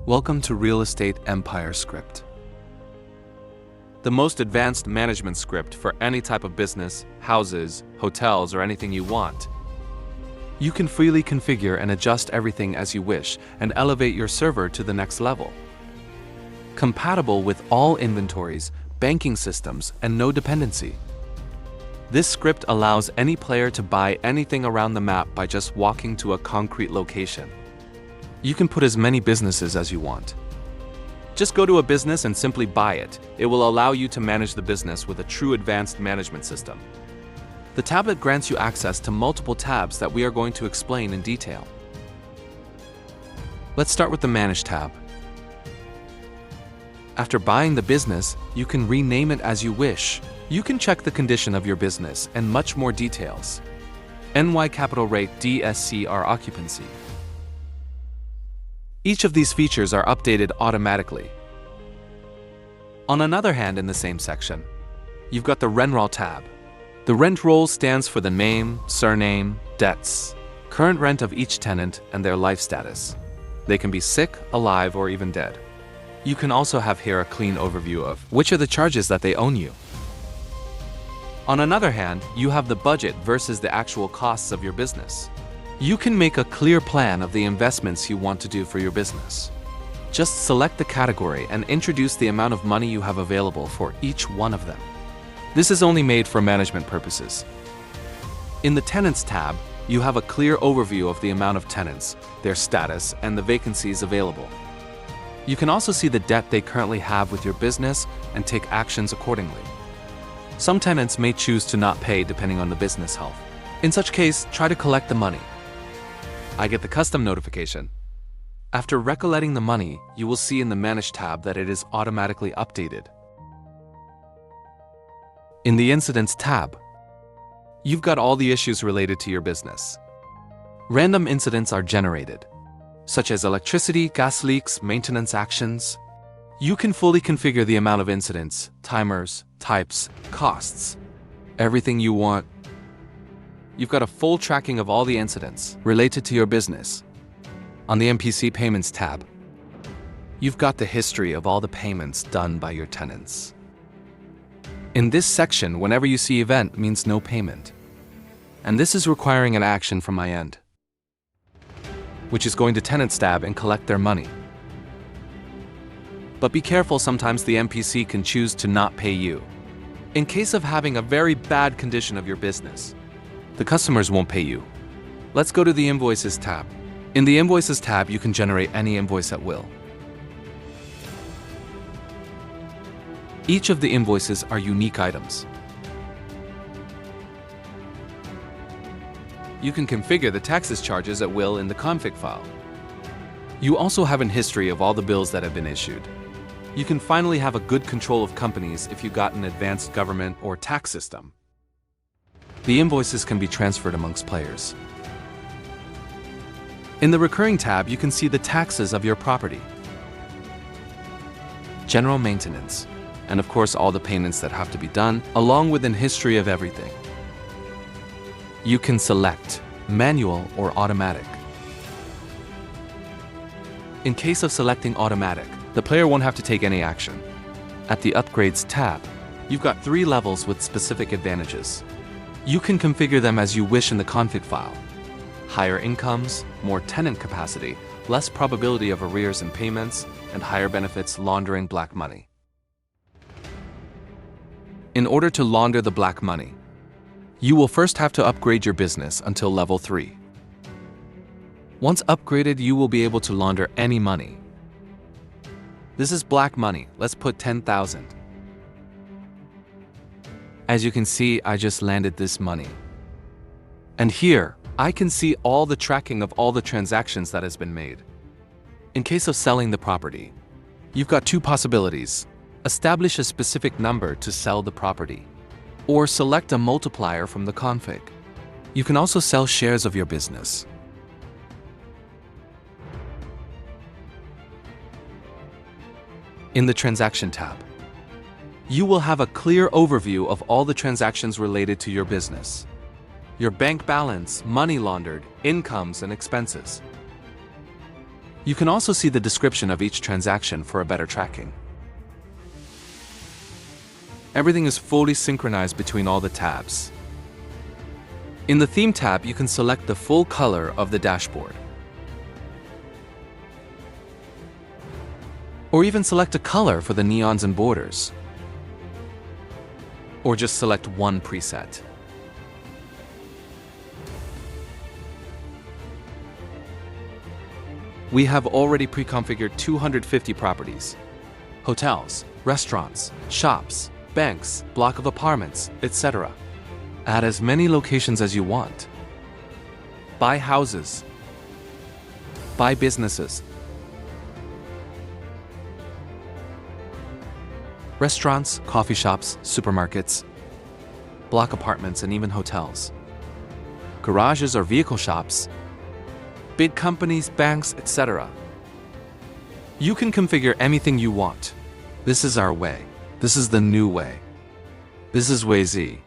Welcome to Real Estate Empire Script, the most advanced management script for any type of business, houses, hotels, or anything you want. You can freely configure and adjust everything as you wish and elevate your server to the next level. Compatible with all inventories, banking systems, and no dependency. This script allows any player to buy anything around the map by just walking to a concrete location. You can put as many businesses as you want. Just go to a business and simply buy it. It will allow you to manage the business with a true advanced management system. The tablet grants you access to multiple tabs that we are going to explain in detail. Let's start with the Manage tab. After buying the business, you can rename it as you wish. You can check the condition of your business and much more details. NY capital rate DSCR occupancy. Each of these features are updated automatically. On another hand, in the same section, you've got the Rent Roll tab. The rent roll stands for the name, surname, debts, current rent of each tenant, and their life status. They can be sick, alive, or even dead. You can also have here a clean overview of which are the charges that they own you. On another hand, you have the budget versus the actual costs of your business. You can make a clear plan of the investments you want to do for your business. Just select the category and introduce the amount of money you have available for each one of them. This is only made for management purposes. In the Tenants tab, you have a clear overview of the amount of tenants, their status, and the vacancies available. You can also see the debt they currently have with your business and take actions accordingly. Some tenants may choose to not pay depending on the business health. In such case, try to collect the money. I get the custom notification. After recollecting the money, you will see in the Manage tab that it is automatically updated. In the Incidents tab, you've got all the issues related to your business. Random incidents are generated, such as electricity, gas leaks, maintenance actions. You can fully configure the amount of incidents, timers, types, costs, everything you want. You've got a full tracking of all the incidents related to your business. On the MPC Payments tab, you've got the history of all the payments done by your tenants. In this section, whenever you see event means no payment. And this is requiring an action from my end, which is going to Tenants tab and collect their money. But be careful, sometimes the MPC can choose to not pay you. In case of having a very bad condition of your business, the customers won't pay you. Let's go to the Invoices tab. In the Invoices tab, you can generate any invoice at will. Each of the invoices are unique items. You can configure the taxes charges at will in the config file. You also have a history of all the bills that have been issued. You can finally have a good control of companies if you got an advanced government or tax system. The invoices can be transferred amongst players. In the Recurring tab, you can see the taxes of your property, general maintenance, and of course all the payments that have to be done, along with an history of everything. You can select manual or automatic. In case of selecting automatic, the player won't have to take any action. At the Upgrades tab, you've got 3 levels with specific advantages. You can configure them as you wish in the config file. Higher incomes, more tenant capacity, less probability of arrears and payments, and higher benefits laundering black money. In order to launder the black money, you will first have to upgrade your business until level 3. Once upgraded, you will be able to launder any money. This is black money. Let's put 10,000. As you can see, I just landed this money. And here, I can see all the tracking of all the transactions that has been made. In case of selling the property, you've got 2 possibilities. Establish a specific number to sell the property, or select a multiplier from the config. You can also sell shares of your business. In the Transaction tab, you will have a clear overview of all the transactions related to your business. Your bank balance, money laundered, incomes, and expenses. You can also see the description of each transaction for a better tracking. Everything is fully synchronized between all the tabs. In the Theme tab, you can select the full color of the dashboard. Or even select a color for the neons and borders. Or just select one preset. We have already pre-configured 250 properties. Hotels, restaurants, shops, banks, block of apartments, etc. Add as many locations as you want. Buy houses. Buy businesses. Restaurants, coffee shops, supermarkets, block apartments, and even hotels. Garages or vehicle shops, big companies, banks, etc. You can configure anything you want. This is our way. This is the new way. This is Way Z.